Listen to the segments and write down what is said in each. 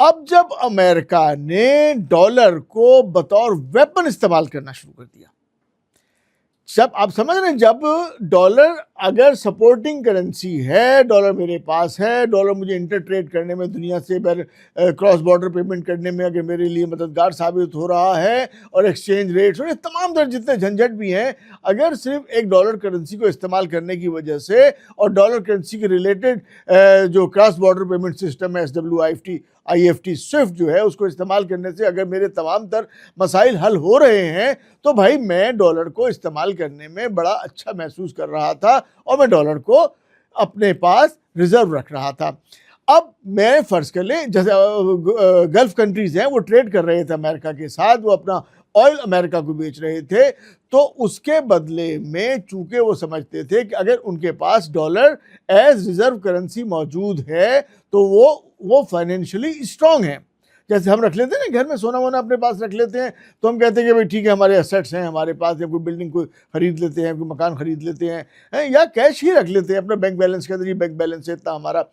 अब जब अमेरिका ने डॉलर को बतौर वेपन इस्तेमाल करना शुरू कर दिया, जब आप समझ रहे हैं, जब डॉलर अगर सपोर्टिंग करेंसी है, डॉलर मेरे पास है, डॉलर मुझे इंटर ट्रेड करने में, दुनिया से क्रॉस बॉर्डर पेमेंट करने में अगर मेरे लिए मददगार साबित हो रहा है, और एक्सचेंज रेट्स और तमाम तरह जितने झंझट भी हैं, अगर सिर्फ एक डॉलर करेंसी को इस्तेमाल करने की वजह से और डॉलर करेंसी के रिलेटेड जो क्रॉस बॉर्डर पेमेंट सिस्टम है, IFT स्विफ्ट जो है, उसको इस्तेमाल करने से अगर मेरे तमाम तर मसाइल हल हो रहे हैं, तो भाई मैं डॉलर को इस्तेमाल करने में बड़ा अच्छा महसूस कर रहा था और मैं डॉलर को अपने पास रिजर्व रख रहा था। अब मैं फ़र्ज़ कर ले, जैसे गल्फ़ कंट्रीज़ हैं, वो ट्रेड कर रहे थे अमेरिका के साथ, वो अपना ऑयल अमेरिका को बेच रहे थे, तो उसके बदले में चूंकि वो समझते थे कि अगर उनके पास डॉलर एज रिजर्व करेंसी मौजूद है तो वो फाइनेंशियली स्ट्रांग है। जैसे हम रख लेते हैं ना, घर में सोना वोना अपने पास रख लेते हैं, तो हम कहते हैं कि भाई ठीक है, हमारे एसेट्स हैं हमारे पास, या कोई बिल्डिंग को खरीद लेते हैं, कोई मकान खरीद लेते हैं, या कैश ही रख लेते हैं अपने बैंक बैलेंस के अंदर, ये बैंक बैलेंस है इतना हमारा,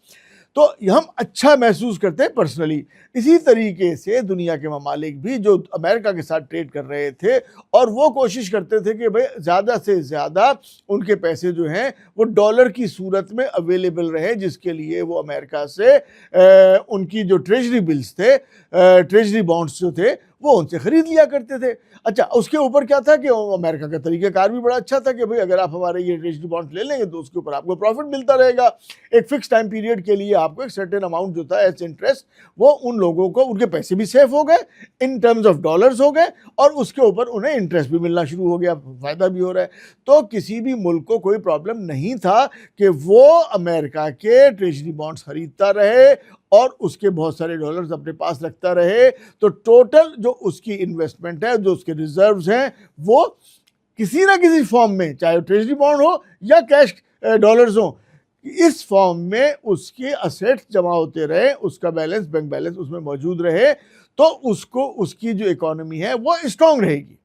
तो हम अच्छा महसूस करते हैं पर्सनली। इसी तरीके से दुनिया के ममालिक भी जो अमेरिका के साथ ट्रेड कर रहे थे, और वो कोशिश करते थे कि भाई ज़्यादा से ज़्यादा उनके पैसे जो हैं वो डॉलर की सूरत में अवेलेबल रहे, जिसके लिए वो अमेरिका से उनकी जो ट्रेजरी बिल्स थे, ट्रेजरी बॉन्ड्स जो थे, वो उनसे ख़रीद लिया करते थे। अच्छा, उसके ऊपर क्या था कि अमेरिका का तरीक़ाकार भी बड़ा अच्छा था कि भाई अगर आप हमारे ये ट्रेजरी बॉन्ड्स ले लेंगे तो उसके ऊपर आपको प्रॉफिट मिलता रहेगा। एक फ़िक्स टाइम पीरियड के लिए आपको एक सर्टेन अमाउंट जो था एज इंटरेस्ट, वो उन लोगों को, उनके पैसे भी सेफ हो गए इन टर्म्स ऑफ डॉलर्स हो गए, और उसके ऊपर उन्हें इंटरेस्ट भी मिलना शुरू हो गया, फ़ायदा भी हो रहा है। तो किसी भी मुल्क को कोई प्रॉब्लम नहीं था कि वो अमेरिका के ट्रेजरी बॉन्ड्स ख़रीदता रहे और उसके बहुत सारे डॉलर्स अपने पास रखता रहे। तो टोटल जो उसकी इन्वेस्टमेंट है, जो उसके रिजर्व्स हैं, वो किसी ना किसी फॉर्म में, चाहे ट्रेजरी बॉन्ड हो या कैश डॉलर्स हो, इस फॉर्म में उसके असेट्स जमा होते रहे, उसका बैलेंस, बैंक बैलेंस उसमें मौजूद रहे, तो उसको, उसकी जो इकोनॉमी है वो स्ट्रांग रहेगी।